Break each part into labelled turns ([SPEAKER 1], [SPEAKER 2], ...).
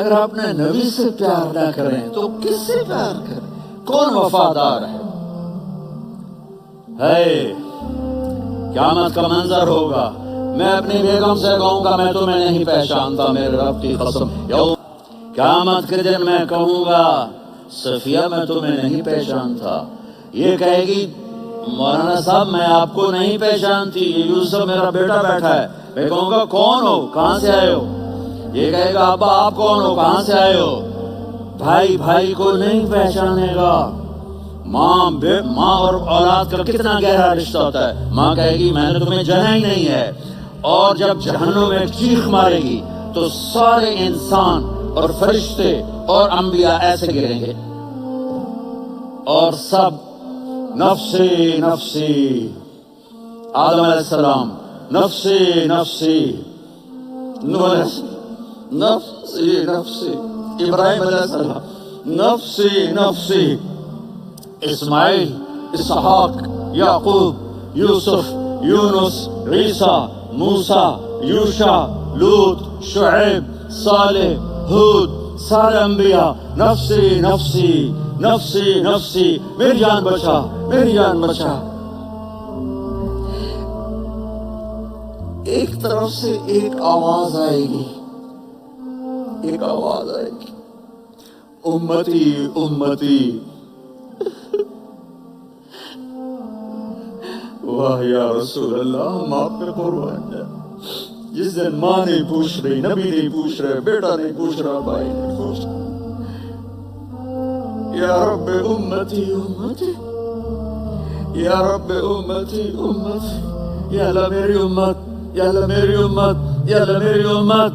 [SPEAKER 1] اگر اپنے نبی سے پیار نہ کریں تو کس سے پیار کریں؟ کون وفادار ہے؟ قیامت کا منظر ہوگا، میں اپنی بیگم سے کہوں گا میں تمہیں نہیں پہچانتا، میرے رب کی قسم، قیامت کے دن میں کہوں گا صفیہ میں تمہیں نہیں پہچانتا، یہ کہے گی مولانا صاحب میں آپ کو نہیں پہچانتی، یہ یوسف میرا بیٹا بیٹھا ہے، میں کہوں گا کون ہو، کہاں سے آئے ہو؟ یہ کہے گا ابا آپ کون ہو، کہاں سے آئے ہو؟ بھائی بھائی کو نہیں پہچانے گا۔ ماں اور اولاد کا کتنا گہرا رشتہ ہوتا ہے، ماں کہے گی میں نے تمہیں جنا ہی نہیں ہے، اور جب جہنم میں چیخ مارے گی تو سارے انسان اور فرشتے اور انبیاء ایسے گریں گے اور سب نفسی نفسی، آدم علیہ السلام نفسی نفسی، نوح علیہ السلام نفسی نفسی، ابراہیم علیہ السلام نفسی نفسی، اسماعیل، اسحاق، یعقوب، یوسف، یونس، عیسیٰ، موسیٰ، یوشع، لوط، شعیب، صالح، ہود، سارے انبیاء نفسی نفسی نفسی نفسی، میری جان بچا میری جان بچا۔ ایک طرف سے ایک آواز آئے گی، ایک آواز آئے گی، امتی امتی، واہ یا رسول اللہ، ہم آپ پہ قربان ہیں۔ جس دن ماں نہیں پوچھ رہی، نبی نہیں پوچھ رہے، بیٹا نہیں پوچھ رہا، بھائی نہیں پوچھ رہا، یا رب امتی امتی، یا رب امتی امتی، یا اللہ میری امت، یا اللہ میری امت، یا اللہ میری امت۔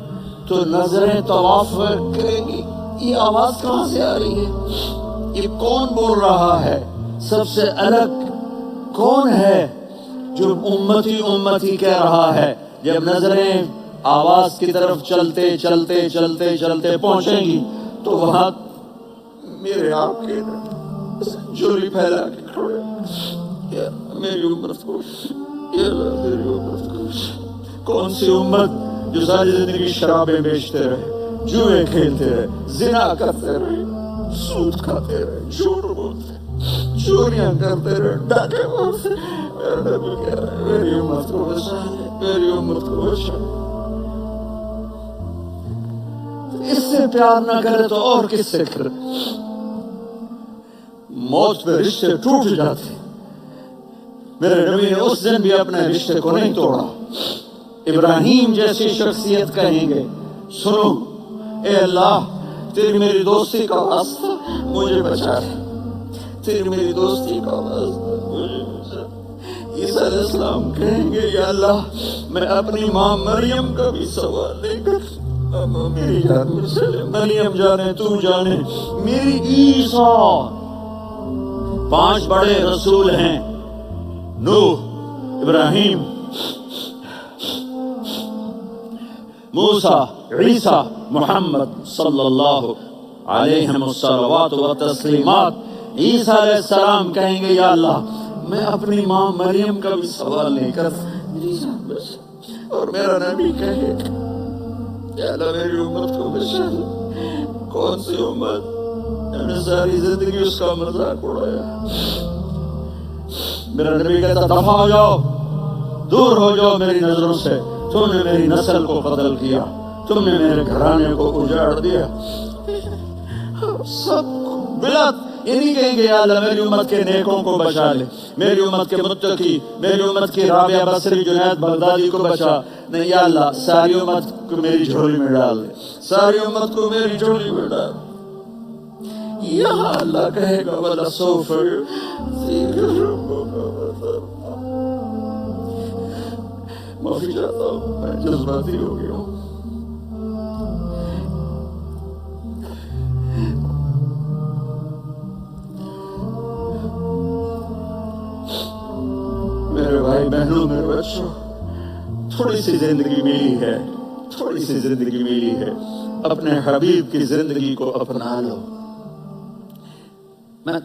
[SPEAKER 1] تو نظریں طواف کرے گی، یہ آواز کہاں سے آ رہی ہے؟ یہ کون بول رہا ہے؟ سب سے الگ کون ہے جو امتی امتی کہہ رہا ہے؟ جب نظریں آواز کی طرف چلتے چلتے چلتے چلتے پہنچیں گی تو وہاں میرے آپ کے جولی پھیلا کے کھڑے، یا میری امت کو، یا میری امت کو۔ کون سی امت جو ساری زندگی شرابیں بیچتے رہے، جوئے کھیلتے رہے، زنا کرتے رہے، سود کھاتے رہے، جھوٹ بولتے، چوریاں کرتے رہے، ڈاکے مارتے۔ میرا نبی کہہ رہا ہے میری امت کو بچا لے، میری امت کو بچا لے۔ اس سے پیار نہ کرے تو اور کس سے کرے؟ موت پہ رشتے ٹوٹ جاتے، میرے نبی نے اس دن بھی اپنے رشتے کو نہیں توڑا۔ ابراہیم جیسی شخصیت کہیں گے سنو اے اللہ تیری میری دوستی کا واسطہ مجھے بچا لے، تیری میری دوستی کا واسطہ مجھے بچا لے۔ عیسیٰ علیہ السلام کہیں گے یا اللہ میں اپنی ماں مریم کا بھی سوال نہیں کرتا، میری جان بچا لے، مریم جانے تو جانے میری عیسیٰ۔ 5 بڑے رسول ہیں، نوح، ابراہیم، موسیٰ، عیسیٰ، محمد صلی اللہ علیہ الصلوات والتسلیمات۔ عیسیٰ علیہ السلام کہیں گے یا اللہ میں اپنی ماں مریم کا بھی سوال نہیں کرتا، میری جان بچا۔ اور میرا نبی کہے یا اللہ میری امت کو بچا لے۔ کون سی امت؟ میں نے ساری زندگی اس کا مذاق اڑایا۔ میرا نبی کہتا دفع ہو جاؤ، دور ہو جاؤ میری نظروں سے، تم نے میری نسل کو قتل کیا، تم نے میرے گھرانے کو اجاڑ دیا۔ سب بلا یہ نہیں کہیں گے یا اللہ میری امت کے نیکوں کو بچا لے، میری امت کے متقی، میری امت کی رابعہ بصری، جنید بغدادی کو بچا، نہیں یا اللہ ساری امت کو میری جھولی میں ڈال دے، ساری امت کو میری جھولی میں ڈال دے۔ یہاں اللہ کہے گا وَلَسَوْفَ يُعْطِيكَ رَبُّكَ فَتَرْضَىٰ۔ معافی چاہتا ہوں، میں جذباتی ہو گیا ہوں۔ میرے بھائی بہنوں، میرے بچوں، تھوڑی سی زندگی ملی ہے، تھوڑی سی زندگی ملی ہے، اپنے حبیب کی زندگی کو اپنا لو۔ میں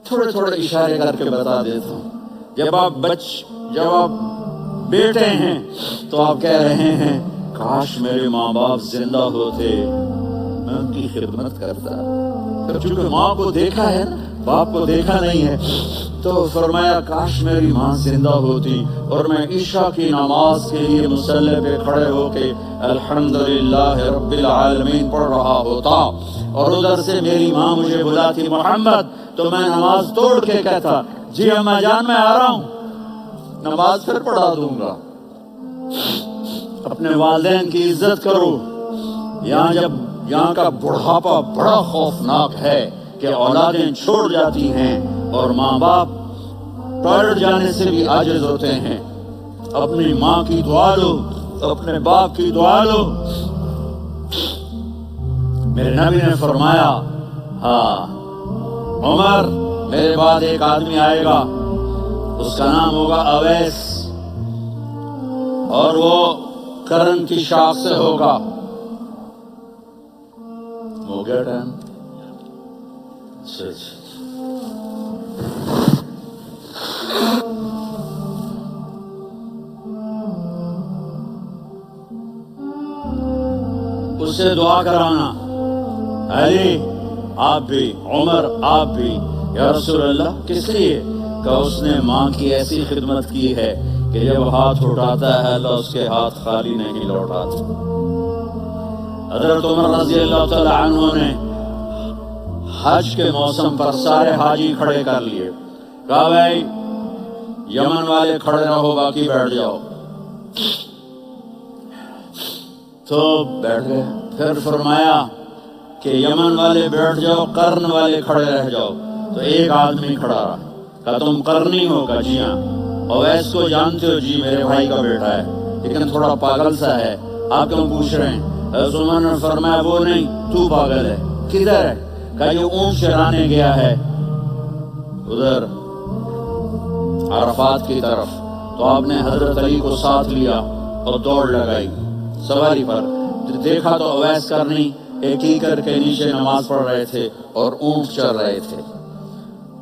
[SPEAKER 1] تھوڑے تھوڑے اشارے کر کے بتا دیتا ہوں۔ جب آپ بیٹے ہیں تو آپ کہہ رہے ہیں کاش میرے ماں باپ زندہ ہوتے، ماں کی خدمت کرتا. پھر چونکہ ماں کو دیکھا ہے نا، باپ کو دیکھا نہیں ہے، تو فرمایا کاش میری ماں زندہ ہوتی اور میں عشاء کی نماز کے لیے مصلی پہ کھڑے ہو کے الحمدللہ رب العالمین پڑھ رہا ہوتا، اور ادھر سے میری ماں مجھے بلاتی محمد، تو میں نماز توڑ کے کہتا جی اماں جان میں آ رہا ہوں، نماز پھر پڑھا دوں گا. اپنے والدین کی عزت کرو. یہاں کا بڑھاپا بڑا خوفناک ہے کہ اولادیں چھوڑ جاتی ہیں اور ماں باپ ٹوائلٹ جانے سے بھی عاجز ہوتے ہیں. اپنی ماں کی دعا لو، اپنے باپ کی دعا لو. میرے نبی نے فرمایا ہاں عمر میرے بعد ایک آدمی آئے گا، اس کا نام ہوگا اویس، اور وہ کرن کی شاخ سے ہوگا. ہو گیا ٹائم؟ اس سے دعا کرانا، علی آپ بھی، عمر آپ بھی. یا رسول اللہ کس لیے؟ کہ اس نے ماں کی ایسی خدمت کی ہے کہ جب ہاتھ اٹھاتا ہے اللہ اس کے ہاتھ خالی نہیں لوٹاتا. حضرت عمر رضی اللہ تعالی عنہ نے حج کے موسم پر سارے حاجی کھڑے کر لیے، کہا بھائی یمن والے کھڑے رہو باقی بیٹھ جاؤ. تو بیٹھ گئے. پھر فرمایا کہ یمن والے بیٹھ جاؤ، قرن والے کھڑے رہ جاؤ. تو ایک آدمی کھڑا رہا، کہا تم قرنی ہو؟ کہا جی ہاں. اویس کو جانتے ہو؟ جی میرے بھائی کا بیٹا ہے لیکن تھوڑا پاگل سا ہے، آپ کیوں پوچھ رہے ہیں؟ حضرت عمر نے فرمایا وہ نہیں، تو پاگل ہے. کدھر ہے؟ کہا یہ اونٹ چرانے گیا ہے ادھر عرفات کی طرف. تو آپ نے حضرت علی کو ساتھ لیا اور دوڑ لگائی سواری پر. دیکھا تو اویس کرنی ایک کیکر کے نیچے نماز پڑھ رہے تھے اور اونٹ چر رہے تھے.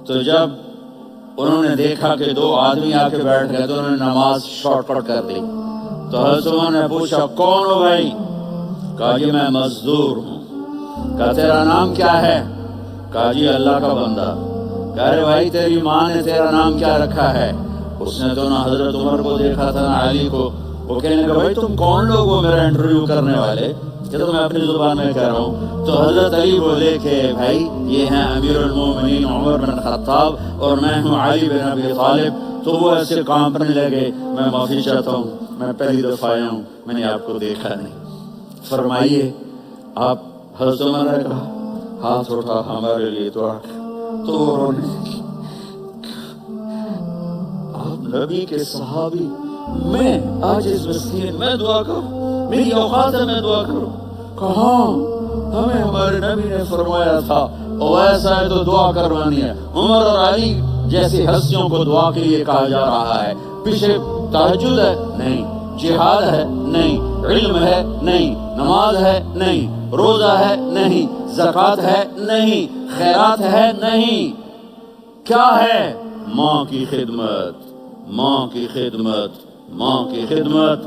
[SPEAKER 1] تو جب انہوں نے دیکھا کہ دو آدمی آ کے بیٹھ گئے تو انہوں نے نماز شارٹ کٹ کر دی. تو حضرت عمر نے پوچھا کون ہو بھائی؟ کہا جی میں مزدور ہوں. کہا تیرا نام کیا ہے؟ کہا جی اللہ کا بندہ. کہا رے بھائی تیری ماں نے تیرا نام کیا رکھا ہے؟ اس نے تو نہ حضرت عمر کو دیکھا تھا نہ علی کو. وہ کہنے لگا بھائی تم کون لوگ ہو میرا انٹرویو کرنے والے؟ کہ تو میں اپنی زبان میں کہہ رہا ہوں. تو حضرت علی بولے کہ بھائی یہ ہیں امیر المومنین عمر بن خطاب اور میں ہوں علی بن ابی طالب. تو وہ ایسے کانپنے لگے. میں معافی چاہتا ہوں، میں پہلی دفعہ آیا ہوں، میں نے آپ کو دیکھا نہیں. فرمائیے آپ. حضرت عمر نے کہا ہاتھ اٹھا ہمارے لیے دعا. تو رونے لگی. آپ نبی کے صحابی، میں آج اس مسکین میں دعا کروں؟ میری اوقات ہے میں دعا کروں؟ کہاں؟ ہمیں ہمارے نبی نے فرمایا تھا اویس ہے تو دعا کروانی ہے. عمر اور علی جیسی ہستیوں کو دعا کے لیے کہا جا رہا ہے. پیچھے تہجد ہے نہیں، جہاد ہے نہیں، علم ہے نہیں، نماز ہے نہیں، روزہ ہے نہیں، زکوٰۃ ہے نہیں، خیرات ہے نہیں. کیا ہے؟ ماں کی خدمت، ماں کی خدمت، ماں کی خدمت.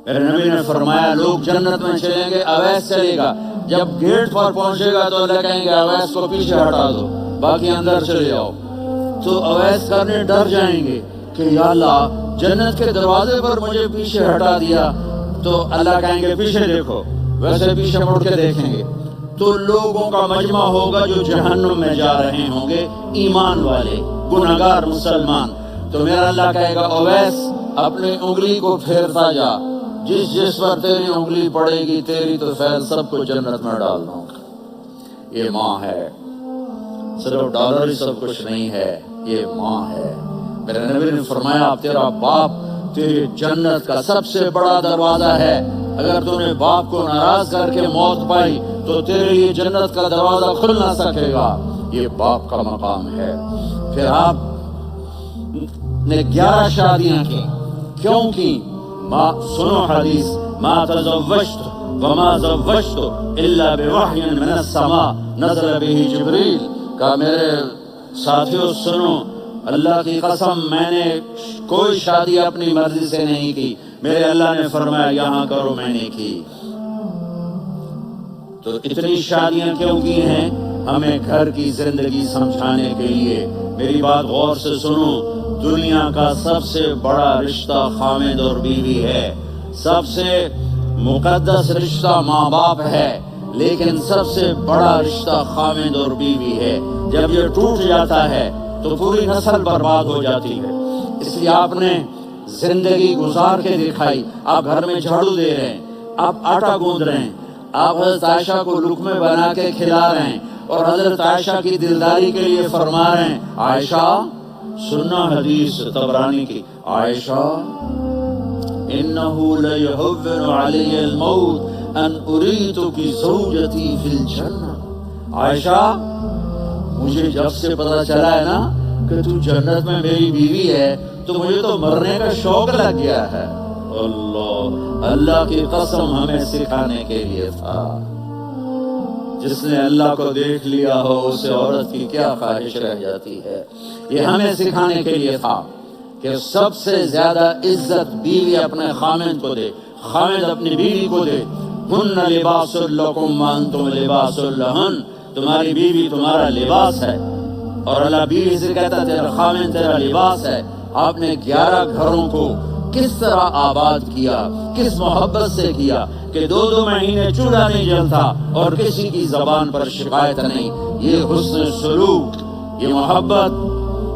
[SPEAKER 1] میرے نبی نے فرمایا لوگ جنت میں چلیں گے، اویس چلے گا. جب گیٹ پر پہنچے گا تو اللہ کہیں گے اویس کو پیچھے ہٹا دو، باقی اندر چلے جاؤ. تو اویس کرنے ڈر جائیں گے کہ یا اللہ جنت کے دروازے پر مجھے پیچھے ہٹا دیا. تو اللہ کہیں گے پیچھے دیکھو، ویسے پیچھے مڑ کے دیکھیں گے تو لوگوں کا مجمع ہوگا جو جہنم میں جا رہے ہوں گے، ایمان والے، گنہگار مسلمان. تو میرا اللہ کہے گا اویس اپنی انگلی کو پھیرتا جا، جس پر تیری انگلی پڑے گی تیری تو فیض سب کو جنت میں ڈال دوں گا. یہ ماں ہے، صرف ڈالر ہی سب کچھ نہیں ہے، یہ ماں ہے. میرے نبی نے فرمایا تیرا باپ تیری جنت کا سب سے بڑا دروازہ ہے. اگر تو نے باپ کو ناراض کر کے موت پائی تو تیرے لیے جنت کا دروازہ کھل نہ سکے گا. یہ باپ کا مقام ہے. پھر آپ نے 11 شادیاں کی. کیوں کی؟ سنو حدیث، ما تزوجت وما زوجت الا بوحی من السماء نزل به جبریل. کہا میرے ساتھیوں سنو، اللہ کی قسم میں نے کوئی شادی اپنی مرضی سے نہیں کی، میرے اللہ نے فرمایا یہاں کرو، میں نے کی. تو اتنی شادیاں کیوں کی ہیں؟ ہمیں گھر کی زندگی سمجھانے کے لیے۔ میری بات غور سے سنو، دنیا کا سب سے بڑا رشتہ خاوند اور بیوی ہے، سب سے مقدس رشتہ ماں باپ ہے، لیکن سب سے بڑا رشتہ خاوند اور بیوی ہے۔ جب یہ ٹوٹ جاتا ہے تو پوری نسل برباد ہو جاتی ہے۔ اس لیے آپ نے زندگی گزار کے دکھائی۔ آپ گھر میں جھاڑو دے رہے ہیں، آپ آٹا گوندھ رہے ہیں، آپ حضرت عائشہ کو لقمے بنا کے کھلا رہے ہیں، اور حضرت عائشہ کی دلداری کے لیے فرما رہے ہیں، عائشہ سننا حدیث طبرانی کی، عائشہ انہو لیہون علی الموت ان اریتک زوجتی فی الجنہ۔ عائشہ مجھے جب سے پتا چلا ہے نا کہ تو جنت میں میری بیوی ہے تو مجھے تو مرنے کا شوق لگ گیا ہے۔ اللہ کی قسم ہمیں سکھانے کے لیے تھا۔ جس نے اللہ کو دیکھ لیا ہو اسے عورت کی کیا خواہش رہ جاتی ہے۔ یہ ہمیں سکھانے کے لیے تھا کہ سب سے زیادہ عزت بیوی اپنے خاوند کو دے، خاوند اپنی بیوی کو دے۔ ہن لباس لکم وانتم لباس لہن، تمہاری بیوی تمہارا لباس ہے، اور اللہ بیوی سے کہتا تیرا خاوند تیرا لباس ہے۔ آپ نے 11 گھروں کو کس طرح آباد کیا، کس محبت سے کیا کہ 2 مہینے چولہا نہیں جلتا اور کسی کی زبان پر شکایت نہیں۔ یہ حسن سلوک، یہ محبت۔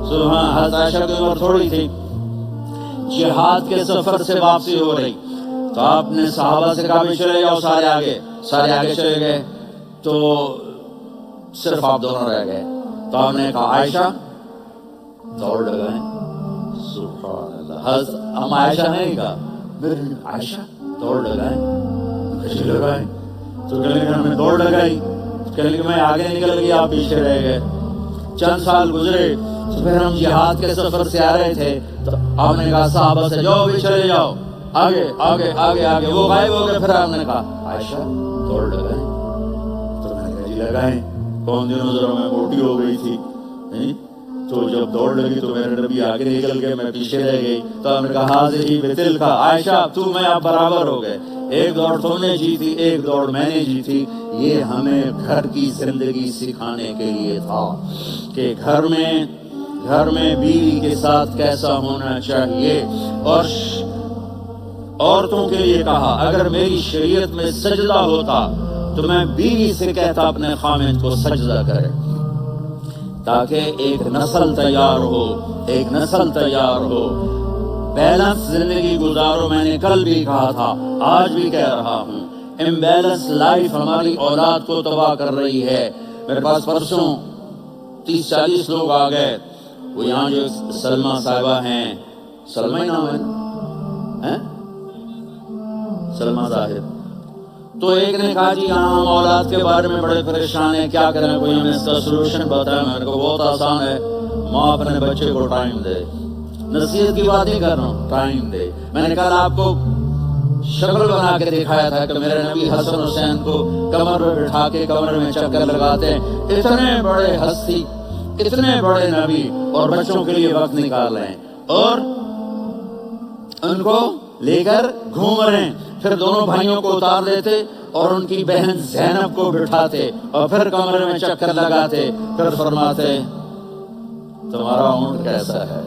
[SPEAKER 1] سبحان، حضرت عائشہ کی عمر تھوڑی تھی، جہاد کے سفر سے واپسی ہو رہی، تو آپ نے صحابہ سے کہا بھی چلے جاؤ، سارے آگے چلے گئے، تو صرف آپ دونوں رہ گئے۔ تو آپ نے کہا عائشہ دوڑ لگائیں۔ سبحان اللہ، حضرت ہم عائشہ نہیں کہا، عائشہ دوڑ لگائیں، کھچی لگائیں۔ تو کہنے لگے ہمیں دوڑ لگائی، کہنے لگے میں آگے نکل گئی، آپ پیچھے رہ گئے۔ چند سال گزرے تو پھر ہم جہاد کے سفر سے آ رہے تھے، تو آپ نے کہا صحابہ سے جاؤ بھی چلے جاؤ، آگے آگے آگے آگے، وہ غائب ہو گئے۔ پھر آپ نے کہا عائشہ دوڑ لگائیں، تو میں نے کہا جی لگائیں۔ کون دنوں ذرا میں موٹی ہو گئی تھی، تو جب دوڑ لگی تو میرے نبی آگے نکل گئے، میں پیچھے رہ گئی۔ تو ہم نے کہا حاضری بتل کا، عائشہ تو میں آپ برابر ہو گئے، ایک دوڑ تم نے جیتی، ایک دوڑ میں نے جیتی۔ یہ ہمیں گھر کی زندگی سکھانے کے لیے تھا کہ گھر میں بیوی کے ساتھ کیسا ہونا چاہیے۔ اور عورتوں کے لیے کہا اگر میری شریعت میں سجدہ ہوتا تو میں بیوی سے کہتا اپنے خاوند کو سجدہ کرے، تاکہ ایک نسل تیار ہو، بیلنس زندگی گزارو۔ میں نے کل بھی کہا تھا، آج بھی کہہ رہا ہوں، امبیلنس لائف ہماری اولاد کو تباہ کر رہی ہے۔ میرے پاس پرسوں 30-40 لوگ آ گئے، وہ یہاں جو سلمہ صاحبہ ہیں، سلمہ ہی نام ہے، سلمہ صاحب، تو ایک نے کہا جی ہاں ہم اولاد کے بارے میں بڑے پریشان ہیں، کیا کریں، کوئی ہمیں اس کا سلوشن بتائیں۔ میرے کو بہت آسان ہے، ماں اپنے بچے کو ٹائم دے، نصیحت کی بات نہیں کر رہا ہوں، ٹائم دے۔ میں نے کہا آپ کو شکل بنا کے دکھایا تھا کہ میرے نبی حسن حسین کو کمر پہ بٹھا کے کمر میں چکر لگاتے ہیں، اتنے بڑے ہستی، اتنے بڑے نبی، اور بچوں کے لیے وقت نکال رہے ہیں اور ان کو لے کر گھوم رہے ہیں۔ پھر دونوں بھائیوں کو اتار دیتے اور ان کی بہن زینب کو بٹھاتے اور پھر کمرے میں چکر لگاتے، پھر فرماتے تمہارا اونٹ کیسا ہے۔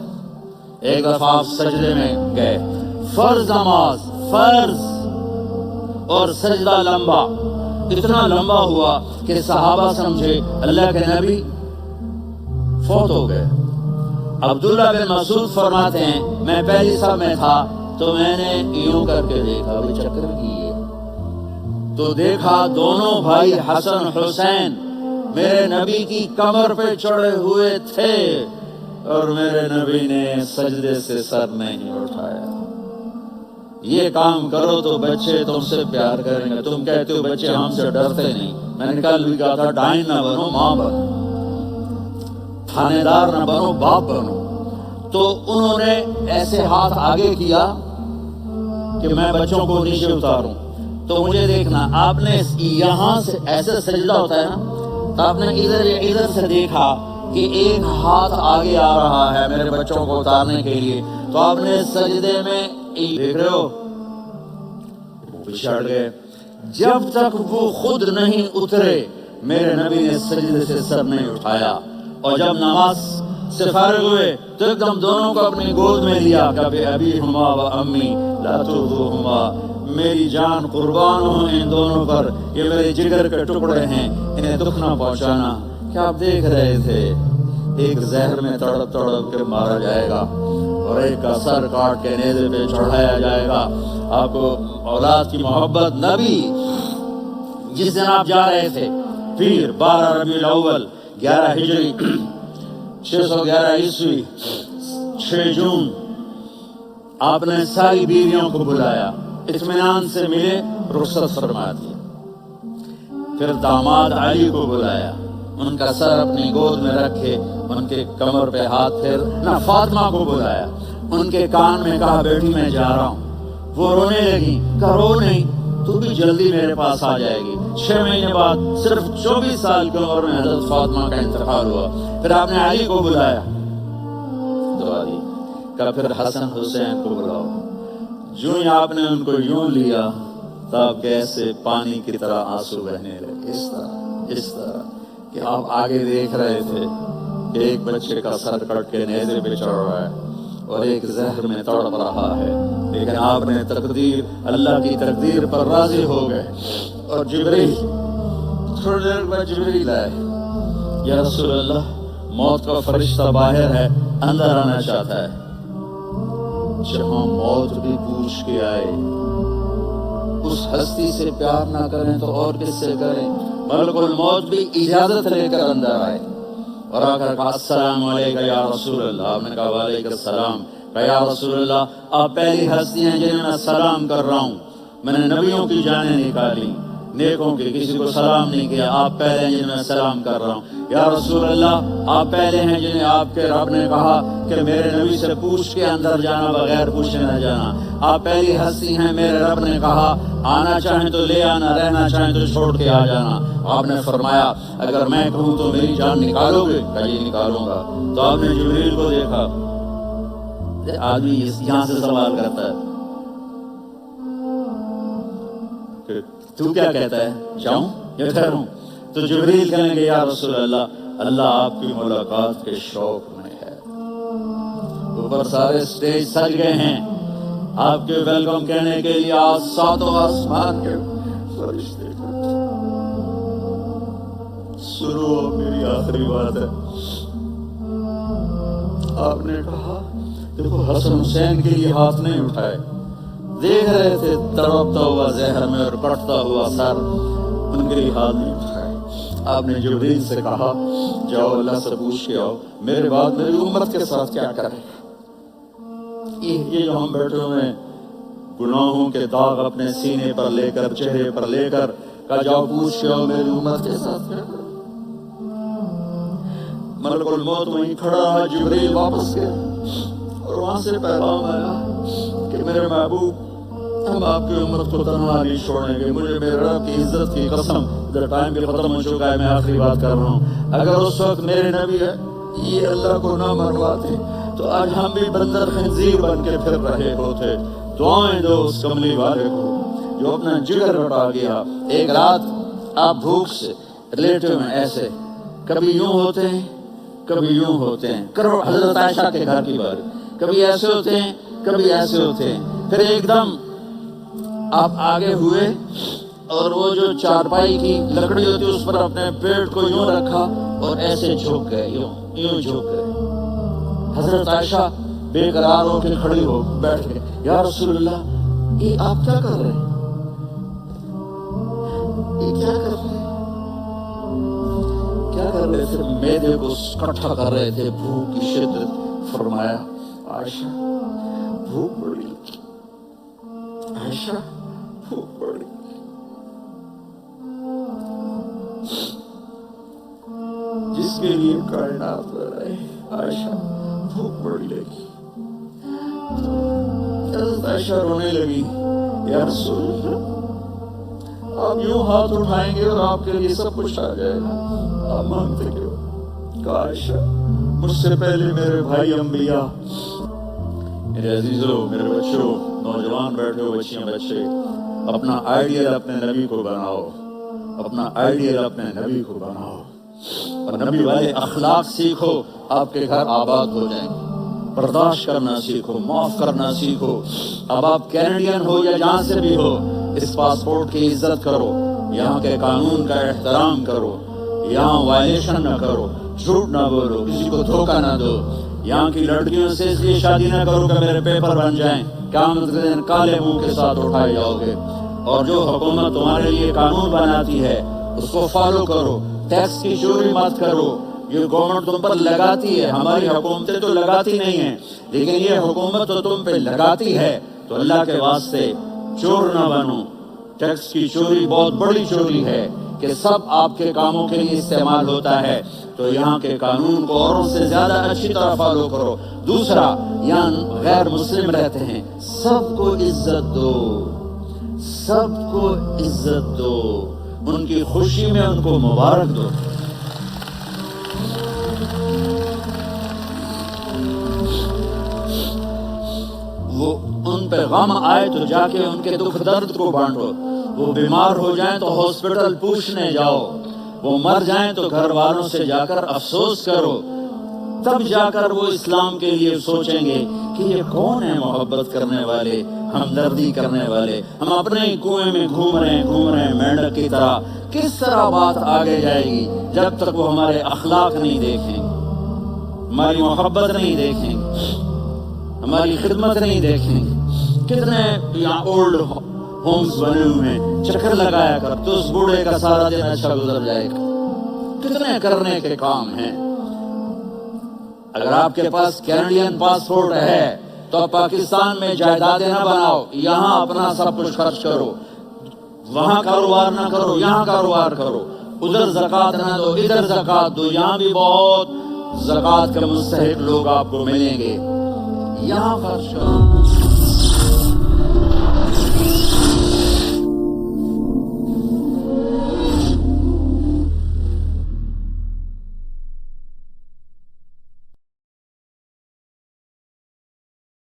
[SPEAKER 1] ایک دفعہ آپ سجدے میں گئے، فرض نماز، فرض، اور سجدہ لمبا، اتنا لمبا ہوا کہ صحابہ سمجھے اللہ کے نبی فوت ہو گئے۔ عبداللہ بن مسعود فرماتے ہیں میں پہلی صف میں تھا تو میں نے یوں کر کے دیکھا، وہ چکر کیے تو دیکھا دونوں بھائی حسن حسین میرے نبی کی کمر پہ چڑھے ہوئے تھے اور میرے نبی نے سجدے سے سر نہیں اٹھایا۔ یہ کام کرو تو بچے تم سے پیار کریں گے۔ تم کہتے ہو بچے ہم سے ڈرتے نہیں، میں نے کل بھی کہا تھا ڈائن نہ بنو، ماں بنو، تھانے دار نہ بنو، باپ بنو۔ تو انہوں نے ایسے ہاتھ آگے کیا کہ میں بچوں کو نیچے اتاروں، تو مجھے دیکھنا، آپ نے یہاں سے ایسے سجدہ ہوتا ہے نا، تو آپ نے ادھر سے دیکھا کہ ایک ہاتھ آگے آ رہا ہے میرے بچوں کو اتارنے کے لیے، تو آپ نے سجدے میں دیکھ رہے ہو پیچھے ہٹ گئے، جب تک وہ خود نہیں اترے میرے نبی نے سجدے سے سر نہیں اٹھایا، اور جب نماز سے فارغ ہوئے تو ایک دم دونوں کو اپنی گود میں لیا کہ ابی ہما و امی لا تؤذوہما، میری جان قربان ہو ان دونوں پر، یہ میرے جگر کے ٹکڑے ہیں، انہیں دکھ نہ پہنچانا۔ کیا آپ دیکھ رہے تھے؟ ایک زہر میں تڑپ تڑپ کے مارا جائے گا اور ایک کا سر کاٹ کے نیزے پہ چڑھایا جائے گا۔ آپ کو اولاد کی محبت، نبی جس دن آپ جا رہے تھے پیر 12 ربیع الاول 11 ہجری 611 عیسوی 6 جون، آپ نے ساری بیویوں کو بلایا، اطمینان سے ملے، رخصت فرما دیا۔ پھر داماد علی کو بلایا، ان کا سر اپنی گود میں رکھے، ان کے کمر پہ ہاتھ پھیر نہ۔ فاطمہ کو بلایا، ان کے کان میں کہا بیٹی میں جا رہا ہوں۔ وہ رونے لگی، کہا رو نہیں، تو بھی جلدی میرے پاس آ جائے گی۔ 6 مہینے بعد صرف 24 سال کی عمر میں حضرت فاطمہ کا انتقال ہوا۔ پھر آپ نے علی کو بلایا، دعا دی، کہا پھر حسن حسین کو بلاؤ۔ جو ہی آپ نے ان کو یوں لیا تب کیسے پانی کی طرح آنسو بہنے لگے، اس طرح کہ آپ آگے دیکھ رہے تھے کہ ایک بچے کا سر کٹ کے نیزے پہ چڑھ رہا ہے اور ایک زہر میں تڑپ رہا ہے، لیکن آپ نے تقدیر، اللہ کی تقدیر پر راضی ہو گئے۔ اور جبریل تھوڑی دیر بعد جبریل آئے، یا رسول اللہ موت کا فرشتہ باہر ہے، اندر آنا چاہتا ہے۔ جہاں موت بھی پوچھ کے آئے، اس ہستی سے پیار نہ کریں تو اور کس سے کریں؟ ملک الموت بھی اجازت لے کر اندر آئے اور آ کر کہا السلام علیکم یا رسول اللہ۔ آپ نے کہا وعلیکم السلام۔ کہا یا رسول اللہ آپ پہلی ہستی ہیں جنہیں میں سلام کر رہا ہوں، میں نے نبیوں کی جانیں نکالی، نیکوں کی، کسی کو سلام نہیں کیا، آپ پہلے ہیں جنہیں میں سلام کر رہا ہوں۔ یا رسول اللہ آپ پہلے ہیں جنہیں آپ کے رب نے کہا کہ میرے نبی سے پوچھ کے اندر جانا، بغیر پوچھے نہ جانا۔ آپ پہلی ہستی ہیں، میرے رب نے کہا آنا چاہیں تو لے آنا، رہنا چاہیں تو چھوڑ کے آ جانا۔ آپ نے فرمایا اگر میں کہوں تو میری جان نکالو گے؟ کہا جی نکالوں گا۔ تو آپ نے جبریل کو دیکھا، آدمی یہاں سے سوال کرتا ہے کہ تو کیا کہتا ہے، جاؤں یا ٹھہروں؟ تو جبریل کہنے گے یا رسول اللہ، اللہ آپ کی ملاقات کے شوق میں ہے۔ اوپر سارے سٹیج سج گئے ہیں آپ کے ویلکم کہنے کے لیے، آج 7 آسمان کے فرشتے سنو میری آخری بات ہے۔ آپ نے کہا دیکھو حسن حسین کے لیے ہاتھ نہیں اٹھائے، دیکھ رہے تھے تڑپتا ہوا زہر میں اور کٹتا ہوا سر، ان کے لیے ہاتھ نہیں اٹھائے۔ آپ نے جبریل سے کہا جاؤ اللہ سے پوچھ کے آؤ میرے بعد میری امت کے ساتھ کیا کرے۔ یہ جو ہم بیٹھے ہوئے ہیں گناہوں کے داغ اپنے سینے پر لے کر، چہرے پر لے کر، کہا جاؤ پوچھ کے آؤ میری امت کے ساتھ کیا کرے۔ ملک الموت وہیں کھڑا ہے، جبریل واپس گئے اور وہاں سے پیغام آیا کہ میرے محبوب ہم آپ کی امت کو تنہا نہیں چھوڑیں گے، مجھے میرے رب کی عزت کی قسم، ادھر ٹائم بھی ختم ہو چکا ہے، میں آخری بات کر رہا ہوں، اگر اس وقت میرے نبی ہے یہ اللہ کو نہ مرواتے تو آج ہم بھی بندر خنزیر بن کے پھر رہے ہوتے۔ دعائیں دو اس کملی والے کو جو اپنا جگر لٹا گیا۔ ایک رات آپ بھوک سے لیٹے ہوئے ایسے، کبھی یوں ہوتے ہیں کبھی یوں ہوتے ہیں، کرو حضرت عائشہ کے گھر کی بات، کبھی ایسے ہوتے ہیں کبھی ایسے ہوتے ہیں، پھر ایک دم آپ آگے ہوئے اور وہ جو چارپائی کی لکڑی ہوتی اس پر اپنے پیٹ کو یوں رکھا اور ایسے جھک گئے، یوں جھک گئے۔ حضرت عائشہ بے قرار ہو کے کھڑی ہو بیٹھ گئے، یا رسول اللہ یہ آپ کیا کر رہے ہیں، یہ کیا کر رہے ہیں؟ کیا کر رہے تھے؟ میدے کو اکٹھا کر رہے تھے، بھوک کی شدت۔ فرمایا عائشہ بھوک بڑی، عائشہ بھوک بڑی، جس کے لیے کائنات لڑائے، عائشہ بھوک بڑی لگی۔ حضرت عائشہ رونے لگی، یا رسول اللہ آپ یوں ہاتھ اٹھائیں گے اور آپ کے لیے سب کچھ آ جائے گا، آپ مانگتے کیوں؟ کہا عائشہ مجھ سے پہلے میرے بھائی انبیاء، میرے عزیزوں، میرے بچوں، نوجوان بیٹھے ہو، بچیاں بچے، اپنا آئیڈیل اپنے نبی کو بناؤ، اپنا آئیڈیل اپنے نبی کو بناؤ، اور نبی والے اخلاق سیکھو، آپ کے گھر آباد ہو جائیں گے۔ برداشت کرنا سیکھو، معاف کرنا سیکھو۔ اب آپ کینیڈین ہو یا جہاں سے بھی ہو، اس پاسپورٹ کی عزت کرو، یہاں کے قانون کا احترام کرو، یہاں وائلیشن نہ کرو، جھوٹ نہ بولو، کسی کو دھوکہ نہ دو۔ یہاں کی لڑکیوں سے اس لیے شادی نہ کرو کہ میرے پیپر بن جائیں، قیامت کے دن کالے منہ کے ساتھ اٹھائے جاؤ گے۔ اور جو حکومت تمہارے لیے قانون بناتی ہے اس کو فالو کرو، ٹیکس کی چوری مت کرو۔ یہ گورنمنٹ تم پر لگاتی ہے، ہماری حکومتیں تو لگاتی نہیں ہیں، لیکن یہ حکومت تو تم پہ لگاتی ہے، تو اللہ کے واسطے چور نہ بنو۔ ٹیکس کی چوری بہت بڑی چوری ہے کہ سب آپ کے کاموں کے لیے استعمال ہوتا ہے، تو یہاں کے قانون کو اوروں سے زیادہ اچھی طرح فالو کرو۔ دوسرا، یہاں غیر مسلم رہتے ہیں، سب کو عزت دو، سب کو عزت دو، ان کی خوشی میں ان کو مبارک دو۔ وہ ان پہ غم آئے تو جا کے ان کے دکھ درد کو بانٹو۔ وہ بیمار ہو جائیں تو ہاسپٹل پوچھنے جاؤ، وہ مر جائیں تو گھر والوں سے جا کر افسوس کرو، تب جا کر وہ اسلام کے لیے سوچیں گے کہ یہ کون ہے محبت کرنے والے، ہمدردی کرنے والے۔ ہم اپنے ہی کنویں میں گھوم رہے ہیں مینڈک کی طرح۔ کس طرح بات آگے جائے گی جب تک وہ ہمارے اخلاق نہیں دیکھیں گے، ہماری محبت نہیں دیکھیں گے، ہماری خدمت نہیں دیکھیں گے۔ کتنے یہاں اولڈ ہومز بنے ہوئے ہیں، چکر لگایا کر تو اس بوڑھے کا سارا دن اچھا گزر جائے گا۔ کتنے کرنے کے کام ہیں۔ اگر آپ کے پاس کینیڈین پاسپورٹ ہے تو آپ پاکستان میں جائیدادیں نہ بناؤ، یہاں اپنا سب کچھ خرچ کرو، وہاں کاروبار نہ کرو، یہاں کاروبار کرو۔ ادھر زکوٰۃ نہ دو، ادھر زکوٰۃ دو، یہاں بھی بہت زکوٰۃ کے مستحق لوگ آپ کو ملیں گے، یہاں خرچ کرو۔